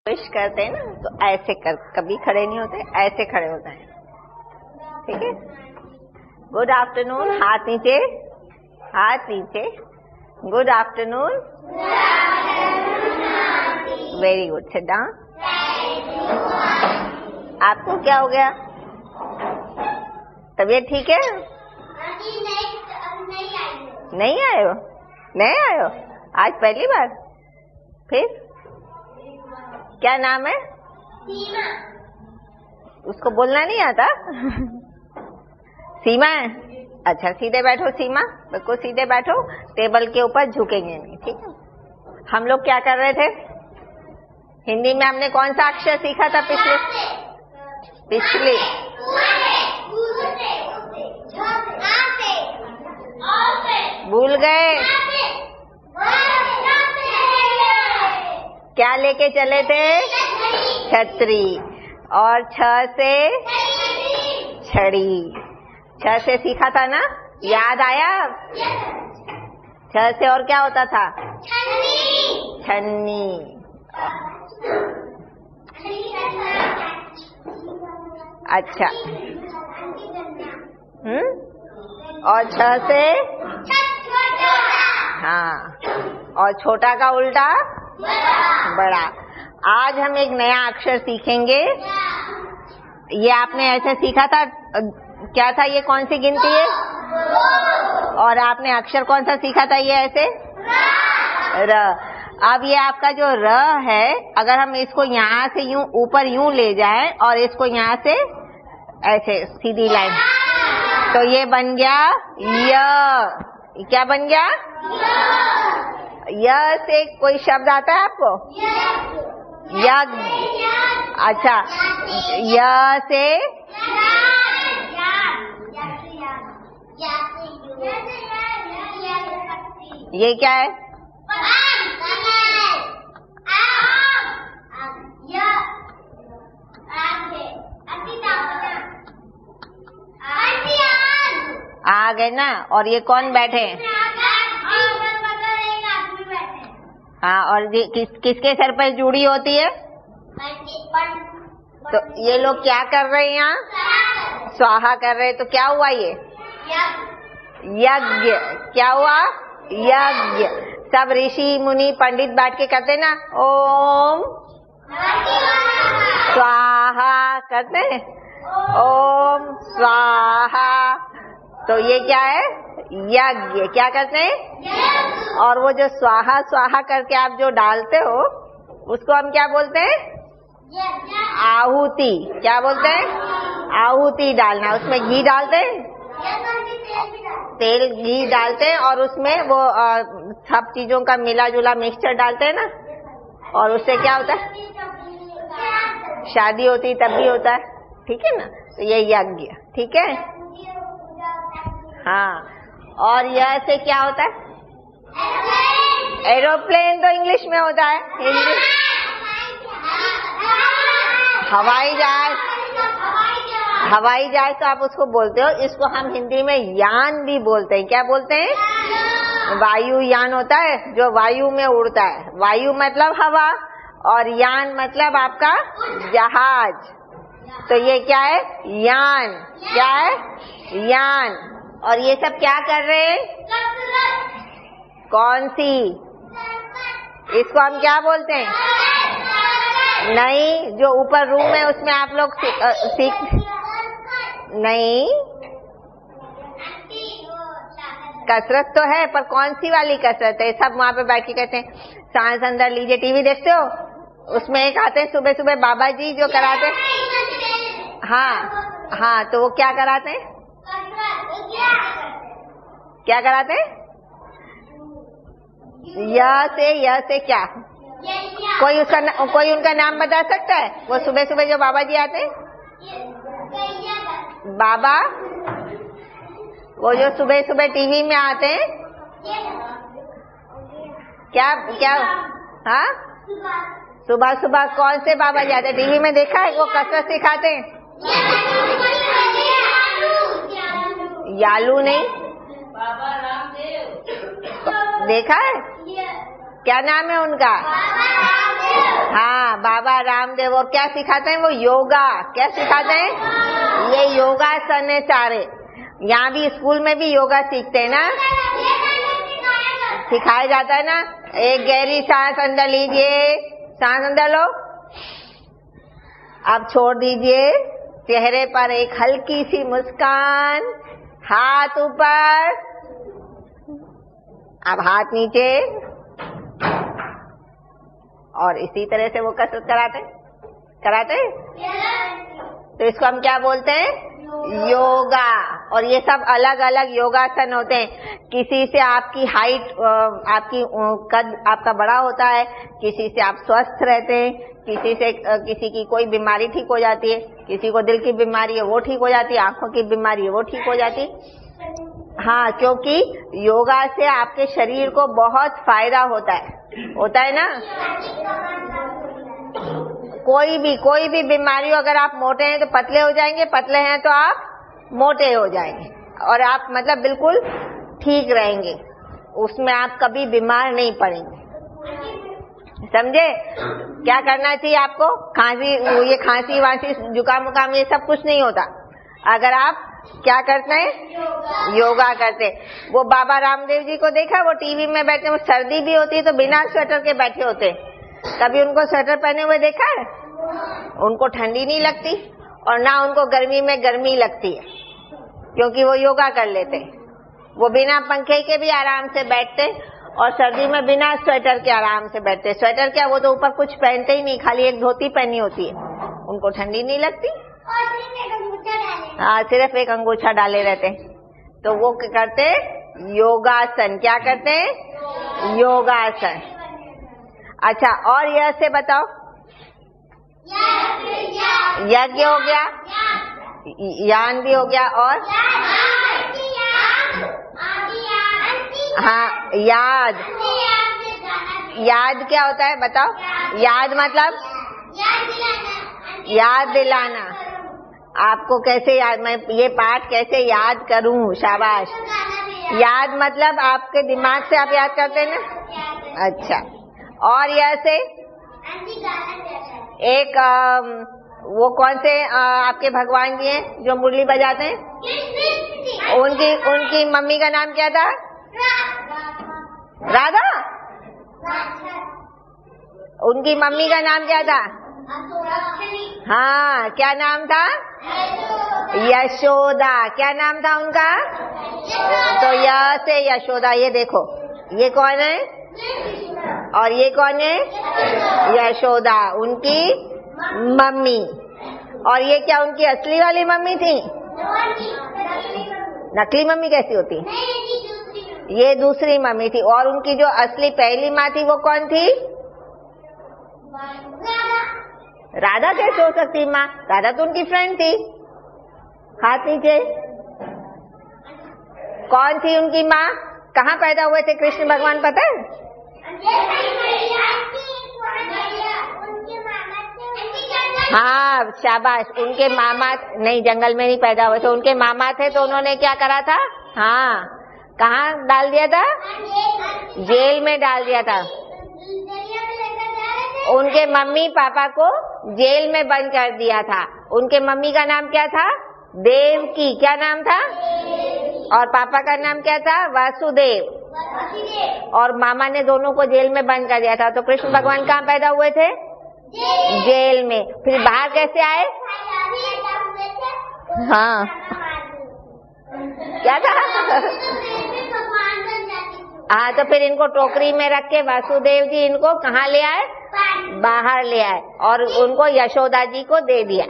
Wish करते हैं ना तो ऐसे कर, कभी खड़े नहीं होते, ऐसे खड़े होते हैं। ठीक है, गुड आफ्टरनून, हाथ नीचे, हाथ नीचे, good afternoon, very good, sit down. आपको क्या हो गया? तबीयत ठीक है? नहीं आए हो? नहीं आए हो आज पहली बार? फिर क्या नाम है? सीमा। उसको बोलना नहीं आता? सीमा है? अच्छा, सीधे बैठो सीमा, बिल्कुल सीधे बैठो, टेबल के ऊपर झुकेंगे नहीं, ठीक है? हम लोग क्या कर रहे थे? हिंदी में हमने कौन सा अक्षर सीखा था पिछले भूल गए? क्या लेके चले थे? छतरी। और छ से छड़ी। छ से सीखा था ना, याद आया? छ से और क्या होता था? छन्नी। अच्छा, और छ से? हाँ, और छोटा का उल्टा? बड़ा। आज हम एक नया अक्षर सीखेंगे। ये आपने ऐसे सीखा था, क्या था ये, कौन सी गिनती है? और आपने अक्षर कौन सा सीखा था ये ऐसे? र। अब ये आपका जो र है, अगर हम इसको यहाँ से यूं ऊपर यूं ले जाएं और इसको यहाँ से ऐसे सीधी लाइन, तो ये बन गया य। क्या बन गया? य से कोई शब्द आता है आपको? यज्ञ। अच्छा, य से? ये क्या है? आ गए ना। और ये कौन बैठे? हाँ, और ये किसके सर पर जुड़ी होती है? तो ये लोग क्या कर रहे हैं यहाँ? स्वाहा कर रहे हैं। तो क्या हुआ ये? यज्ञ। क्या हुआ? यज्ञ। सब ऋषि मुनि पंडित बैठ के करते ना, ओम स्वाहा करते हैं, ओम स्वाहा। तो ये क्या है? यज्ञ। क्या करते हैं? और वो जो स्वाहा स्वाहा करके आप जो डालते हो उसको हम क्या बोलते हैं? आहुति। क्या बोलते हैं? आहुति डालना। उसमें घी डालते हैं, तेल घी डालते हैं, और उसमें वो सब चीजों का मिला जुला मिक्सचर डालते हैं ना, और उससे क्या होता है? शादी होती तब भी होता है, ठीक है ना? तो ये यज्ञ, ठीक है? हाँ, और यह से क्या होता है? एरोप्लेन तो इंग्लिश में होता है, हिंदी हवाई जहाज। हवाई जहाज तो आप उसको बोलते हो, इसको हम हिंदी में यान भी बोलते हैं। क्या बोलते हैं? वायु यान होता है, जो वायु में उड़ता है। वायु मतलब हवा, और यान मतलब आपका जहाज। तो ये क्या है? यान। क्या है? यान। और ये सब क्या कर रहे हैं? कौन सी? इसको हम क्या बोलते हैं? नहीं, जो ऊपर रूम है उसमें आप लोग सीख नहीं, कसरत तो है, पर कौन सी वाली कसरत है? सब वहां पे बैठ के कहते हैं सांस अंदर लीजिए। टीवी देखते हो? उसमें एक आते हैं सुबह सुबह बाबा जी जो कराते हैं। हाँ हाँ, तो वो क्या कराते हैं? क्या कराते हैं? य से क्या? कोई उनका नाम बता सकता है? वो सुबह सुबह जो बाबा जी आते हैं, बाबा, वो जो सुबह सुबह टीवी में आते हैं, क्या क्या? हाँ, सुबह सुबह कौन से बाबा जी आते हैं? टीवी में देखा है? वो कसरत सिखाते हैं। यालू नहीं, बाबा रामदेव देखा है? क्या नाम है उनका? हाँ, बाबा रामदेव। और क्या सिखाते हैं वो? योगा। क्या सिखाते हैं? ये योगासन है सारे। यहाँ भी स्कूल में भी योगा सीखते हैं ना, सिखाया जाता है ना। एक गहरी सांस अंदर लीजिए, सांस अंदर लो, अब छोड़ दीजिए। चेहरे पर एक हल्की सी मुस्कान, हाथ ऊपर, अब हाथ नीचे, और इसी तरह से वो कसरत कराते। तो इसको हम क्या बोलते हैं? योगा। और ये सब अलग अलग योगासन होते हैं। किसी से आपकी हाइट, आपकी कद आपका बड़ा होता है, किसी से आप स्वस्थ रहते हैं, किसी की कोई बीमारी ठीक हो जाती है, किसी को दिल की बीमारी है वो ठीक हो जाती है, आंखों की बीमारी है वो ठीक हो जाती है। हाँ, क्योंकि योगा से आपके शरीर को बहुत फायदा होता है ना। कोई भी बीमारी हो, अगर आप मोटे हैं तो पतले हो जाएंगे, पतले हैं तो आप मोटे हो जाएंगे, और आप मतलब बिल्कुल ठीक रहेंगे, उसमें आप कभी बीमार नहीं पड़ेंगे। समझे? क्या करना चाहिए आपको? खांसी वांसी जुकाम उकाम ये सब कुछ नहीं होता अगर आप क्या करते हैं? योगा करते। वो बाबा रामदेव जी को देखा, वो टीवी में बैठे, वो सर्दी भी होती है तो बिना स्वेटर के बैठे होते। कभी उनको स्वेटर पहने हुए देखा है? उनको ठंडी नहीं लगती और ना उनको गर्मी में गर्मी लगती है, क्योंकि वो योगा कर लेते। वो बिना पंखे के भी आराम से बैठते और सर्दी में बिना स्वेटर के आराम से बैठते। स्वेटर क्या, वो तो ऊपर कुछ पहनते ही नहीं, खाली एक धोती पहनी होती है, उनको ठंडी नहीं लगती। हाँ, सिर्फ एक अंगूछा डाले रहते। तो वो क्या करते? योगासन। क्या करते हैं? योगासन। अच्छा, और यह से बताओ। यज्ञ हो गया, यान भी हो गया, और हाँ, याद क्या होता है बताओ? याद मतलब याद दिलाना। आपको कैसे याद, मैं ये पाठ कैसे याद करूं? शाबाश। याद मतलब आपके दिमाग से आप याद करते हैं ना। अच्छा, और यह से एक वो कौन से आपके भगवान जी हैं जो मुरली बजाते हैं? उनकी मम्मी का नाम क्या था? राधा। उनकी मम्मी का नाम क्या था? हाँ, क्या नाम था? यशोदा। क्या नाम था उनका? तो यह से यशोदा। ये देखो, ये कौन है और ये कौन है? यशोदा, उनकी मम्मी। और ये क्या उनकी असली वाली मम्मी थी? नकली मम्मी कैसी होती? ये दूसरी मम्मी थी। और उनकी जो असली पहली माँ थी वो कौन थी? राधा। कैसे हो सकती माँ? राधा तो उनकी फ्रेंड थी। हाथ नीचे। कौन थी उनकी माँ? कहाँ पैदा हुए थे कृष्ण भगवान पता है? हाँ, शाबाश। उनके मामा नहीं, जंगल में नहीं पैदा हुए थे, उनके मामा थे। तो उन्होंने क्या करा था? हाँ, कहाँ डाल दिया था? जेल में डाल दिया था। उनके मम्मी पापा को जेल में बंद कर दिया था। उनके मम्मी का नाम क्या था? देवकी। क्या नाम था? और पापा का नाम क्या था? वासुदेव। और मामा ने दोनों को जेल में बंद कर दिया था। तो कृष्ण भगवान कहाँ पैदा हुए थे? जेल में। फिर बाहर कैसे आए? हाँ, क्या था? हाँ, तो फिर इनको टोकरी में रख के वासुदेव जी इनको कहाँ ले आए? बाहर ले आए और उनको यशोदा जी को दे दिया।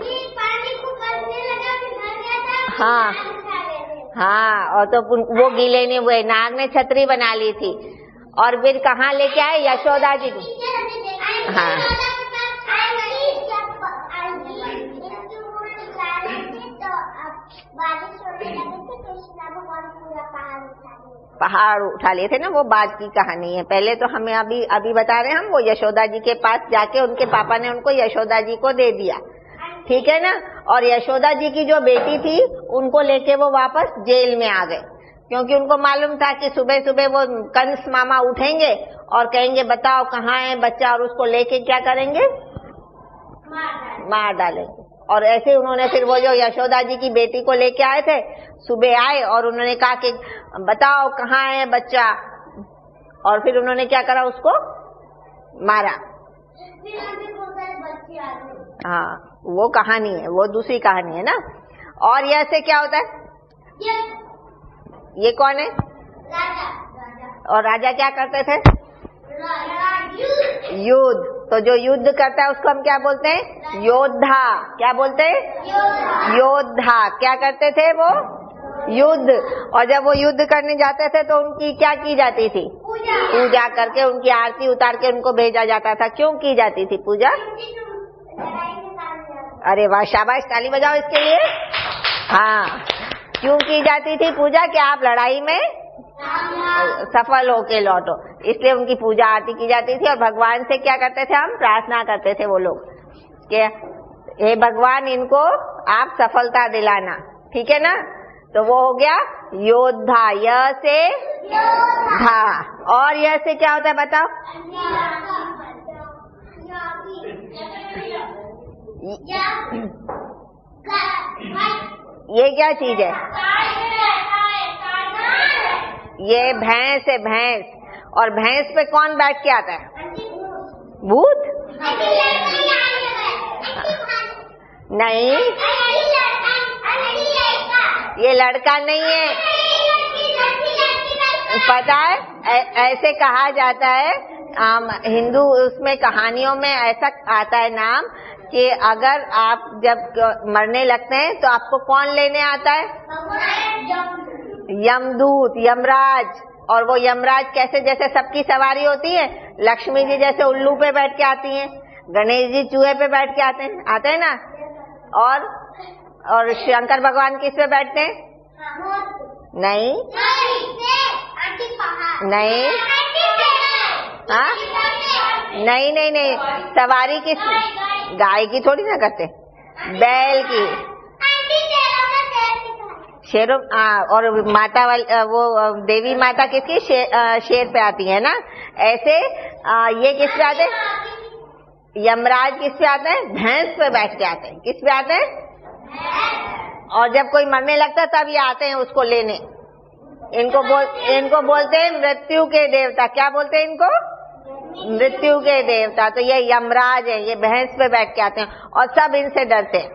हाँ हाँ, और तो वो गीले नहीं हुए। नाग ने छतरी बना ली थी और फिर कहाँ लेके आए? यशोदा जी को। हाँ, पहाड़ उठा लिए थे ना, वो बाद की कहानी है। पहले तो हमें अभी बता रहे हैं हम, वो यशोदा जी के पास जाके उनके पापा ने उनको यशोदा जी को दे दिया, ठीक है ना। और यशोदा जी की जो बेटी थी उनको लेके वो वापस जेल में आ गए। क्योंकि उनको मालूम था कि सुबह सुबह वो कंस मामा उठेंगे और कहेंगे बताओ कहाँ है बच्चा, और उसको लेके क्या करेंगे, मार डालेंगे। और ऐसे उन्होंने फिर वो जो यशोदा जी की बेटी को लेके आए थे, सुबह आए और उन्होंने कहा कि बताओ कहाँ है बच्चा, और फिर उन्होंने क्या करा, उसको मारा। हाँ, वो कहानी है, वो दूसरी कहानी है ना। और यह से क्या होता है, ये कौन है, राजा। और राजा क्या करते थे, युद्ध। तो जो युद्ध करता है उसको हम क्या बोलते हैं, योद्धा। क्या बोलते हैं, योद्धा। क्या करते थे वो, युद्ध। और जब वो युद्ध करने जाते थे तो उनकी क्या की जाती थी, पूजा करके उनकी आरती उतार के उनको भेजा जाता था। क्यों की जाती थी पूजा, अरे वाह, शाबाश, ताली बजाओ इसके लिए। हाँ, क्यों की जाती थी पूजा, कि आप लड़ाई में सफल होके लौटो, इसलिए उनकी पूजा आरती की जाती थी। और भगवान से क्या करते थे, हम प्रार्थना करते थे वो लोग कि हे भगवान इनको आप सफलता दिलाना, ठीक है ना। तो वो हो गया योद्धा, य से धा। और यह से क्या होता है बताओ, ये क्या चीज है, ये भैंस है, भैंस। और भैंस पे कौन बैठ के आता है, भूत। नहीं, ये लड़का नहीं है, पता है ऐसे कहा जाता है हिंदू उसमें कहानियों में ऐसा आता है नाम कि अगर आप जब मरने लगते हैं तो आपको कौन लेने आता है, यमदूत, यमराज। और वो यमराज कैसे, जैसे सबकी सवारी होती है, लक्ष्मी जी जैसे उल्लू पे बैठ के आती हैं, गणेश जी चूहे पे बैठ के आते हैं ना। और शंकर भगवान किस पे बैठते हैं, नहीं नहीं, हाँ नहीं नहीं नहीं, सवारी किस, गाय की थोड़ी ना करते, बैल की, शेरों। और माता वाली वो देवी माता किसकी, शेर पे आती है ना। ऐसे ये किस पे आते हैं, यमराज किस पे आते हैं, भैंस पे बैठ के आते हैं। किस पे आते हैं, और जब कोई मरने लगता है तब ये आते हैं उसको लेने। इनको बोलते हैं मृत्यु के देवता। क्या बोलते हैं इनको, मृत्यु के देवता। तो ये यमराज है, ये भैंस पे बैठ के आते हैं और सब इनसे डरते हैं।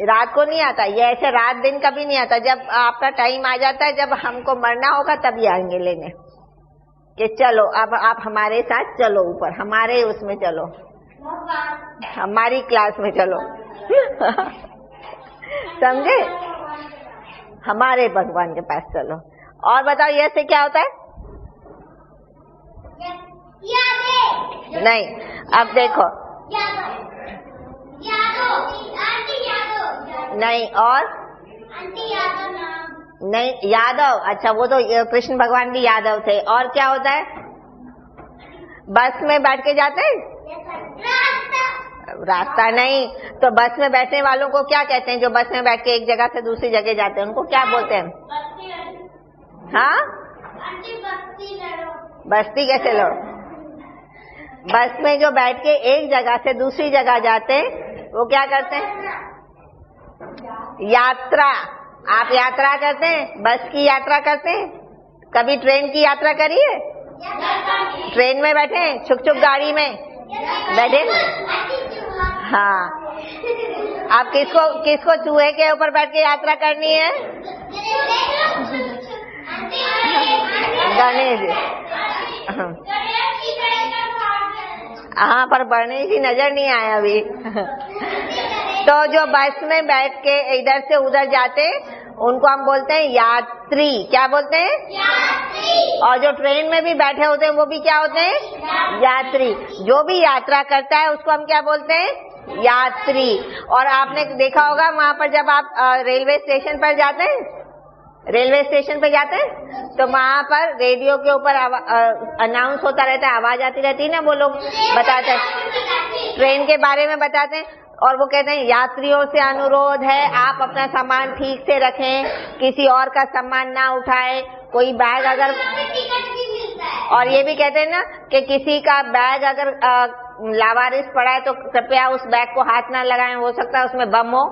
रात को नहीं आता ये, ऐसे रात दिन कभी नहीं आता। जब आपका टाइम आ जाता है, जब हमको मरना होगा तब ये आएंगे लेने, कि चलो अब आप हमारे साथ चलो ऊपर, हमारे उसमें चलो, हमारी क्लास में चलो समझे, हमारे भगवान के पास चलो। और बताओ ये से क्या होता है, नहीं, अब देखो, नहीं, और नहीं, यादव। अच्छा, वो तो कृष्ण भगवान भी यादव थे। और क्या होता है, बस में बैठ के जाते हैं, रास्ता नहीं, तो बस में बैठने वालों को क्या कहते हैं, जो बस में बैठ के एक जगह से दूसरी जगह जाते हैं, उनको क्या बोलते हैं, हाँ, बस्ती कैसे लड़ो। बस में जो बैठ के एक जगह से दूसरी जगह जाते हैं वो क्या करते हैं, यात्रा। आप यात्रा करते हैं, बस की यात्रा करते हैं, कभी ट्रेन की यात्रा करी है, ट्रेन में बैठे हैं, छुक छुक गाड़ी में बैठे, हाँ। आप किसको चूहे के ऊपर बैठ के यात्रा करनी है, गणेश। हाँ, पर गणेश जी नजर नहीं आया अभी तो जो बस में बैठ के इधर से उधर जाते उनको हम बोलते हैं यात्री। क्या बोलते हैं, यात्री। और जो ट्रेन में भी बैठे होते हैं वो भी क्या होते हैं, यात्री। जो भी यात्रा करता है उसको हम क्या बोलते हैं, यात्री। और आपने देखा होगा वहां पर जब आप रेलवे स्टेशन पर जाते हैं, रेलवे स्टेशन पे जाते हैं तो वहां पर रेडियो के ऊपर अनाउंस होता रहता है, आवाज आती रहती है ना, वो लोग बताते हैं, ट्रेन के बारे में बताते हैं। और वो कहते हैं यात्रियों से अनुरोध है आप अपना सामान ठीक से रखें, किसी और का सामान ना उठाएं, कोई बैग अगर, और ये भी कहते हैं ना कि किसी का बैग अगर लावारिस पड़ा है तो कृपया उस बैग को हाथ ना लगाएं, हो सकता है उसमें बम हो।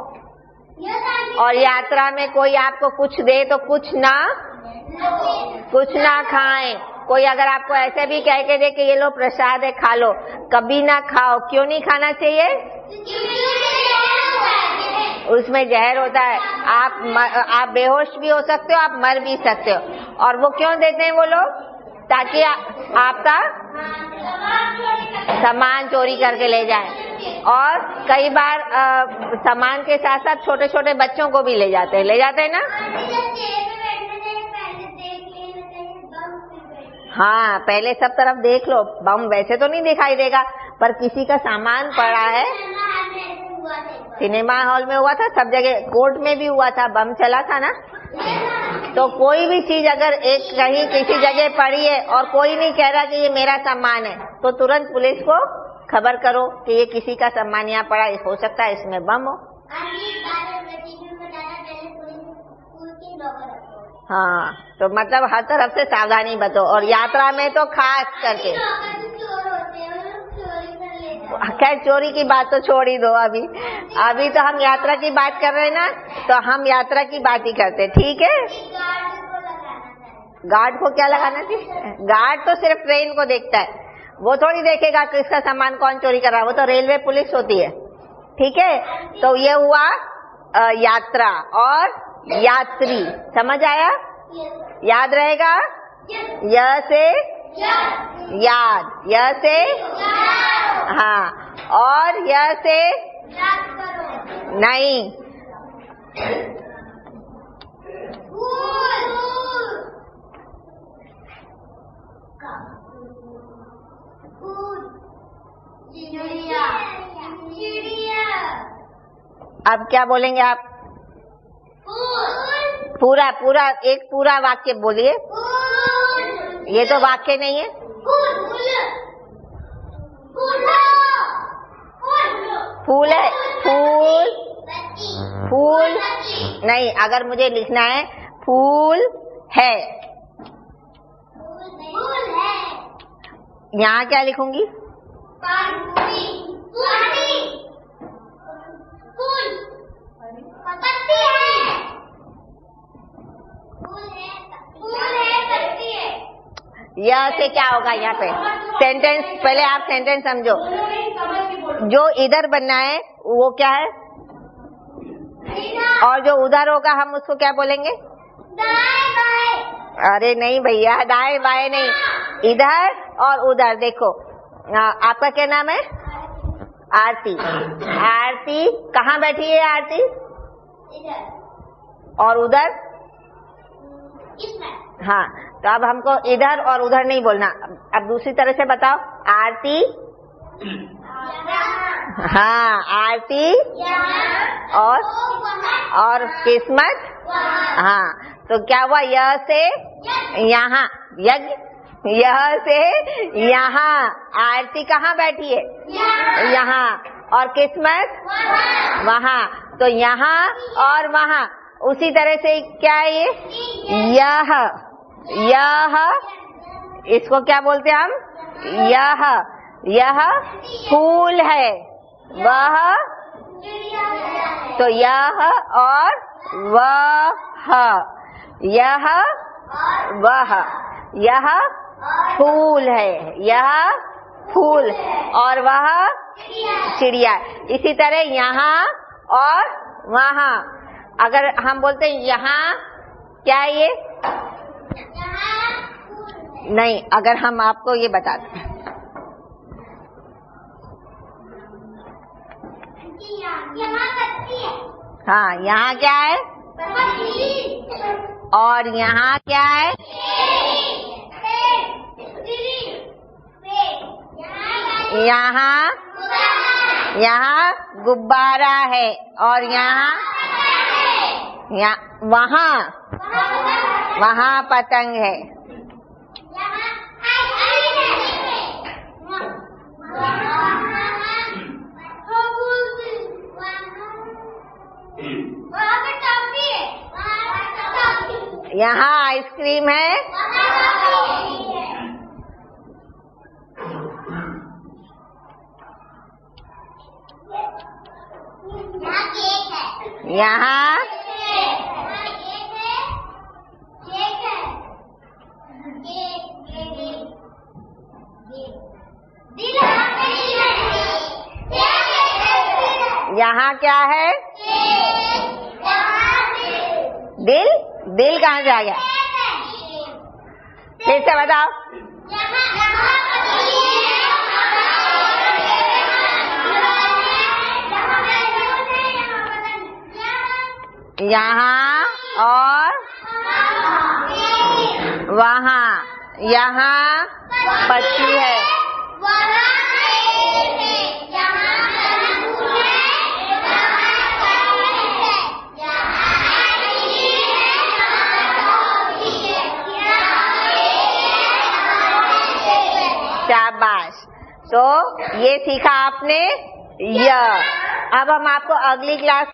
और यात्रा में कोई आपको कुछ दे तो कुछ ना खाएं। कोई अगर आपको ऐसे भी कह के दे कि ये लो प्रसाद है खा लो, कभी ना खाओ। क्यों नहीं खाना चाहिए? उसमें जहर होता है, आप बेहोश भी हो सकते हो, आप मर भी सकते हो। और वो क्यों देते हैं वो लोग? ताकि आपका सामान चोरी करके ले जाए। और कई बार सामान के साथ साथ छोटे छोटे बच्चों को भी ले जाते हैं ना। हाँ, पहले सब तरफ देख लो, बम वैसे तो नहीं दिखाई देगा, पर किसी का सामान पड़ा है। सिनेमा हॉल में हुआ था, सब जगह, कोर्ट में भी हुआ था, बम चला था ना। तो कोई भी चीज अगर एक कहीं किसी जगह पड़ी है और कोई नहीं कह रहा कि ये मेरा सामान है, तो तुरंत पुलिस को खबर करो कि ये किसी का सामान यहाँ पड़ा है, हो सकता है इसमें बम हो। हाँ, तो मतलब हर तरफ से सावधानी बरतो, और यात्रा में तो खास करके। खैर चोरी की बात तो छोड़ ही दो, अभी तो हम यात्रा की बात कर रहे हैं ना, तो हम यात्रा की बात ही करते, ठीक है। गार्ड को क्या लगाना चाहिए? गार्ड तो सिर्फ ट्रेन को देखता है, वो थोड़ी देखेगा किसका सामान कौन चोरी कर रहा है, वो तो रेलवे पुलिस होती है, ठीक है। तो ये हुआ यात्रा और यात्री, समझ आया? याद रहेगा? य से याद, य से हाँ, और य से नहीं। अब क्या बोलेंगे आप? पूरा एक पूरा वाक्य बोलिए। ये तो वाक्य नहीं है। फूल है, फूल नहीं, अगर मुझे लिखना है फूल है, यहाँ क्या लिखूंगी? यह से क्या होगा यहाँ पे? सेंटेंस, पहले आप सेंटेंस समझो। जो इधर बनना है वो क्या है, और जो उधर होगा हम उसको क्या बोलेंगे? अरे नहीं भैया, दाएं बाएं नहीं, इधर और उधर। देखो आपका क्या नाम है? आरती। आरती कहाँ बैठी है? आरती और उधर। हाँ, तो अब हमको इधर और उधर नहीं बोलना, अब दूसरी तरह से बताओ। आरती, हाँ आरती और किस्मत। हाँ, तो क्या हुआ? यह से यहाँ, यज्ञ, यह से यहाँ। आरती कहाँ बैठी है? यहाँ, और किस्मत वहाँ। तो यहाँ और वहाँ, उसी तरह से क्या है ये? यह, इसको क्या बोलते हैं हम? यह फूल है, वह, तो यह और वह, यह वह, यह फूल है, यह फूल, और वह चिड़िया। इसी तरह यहाँ और वहाँ। अगर हम बोलते हैं यहाँ, क्या है ये? नहीं, अगर हम आपको ये बताते हैं, हाँ यहाँ क्या है? और यहाँ क्या है? यहाँ गुब्बारा है, और यहाँ वहाँ पतंग है। यहाँ आइसक्रीम है, यहाँ यहाँ क्या है? दिल। दिल कहाँ से आ गया? फिर से बताओ। यहाँ और वहाँ। यहाँ पक्षी है, शाबाश। तो ये सीखा आपने य। अब हम आपको अगली क्लास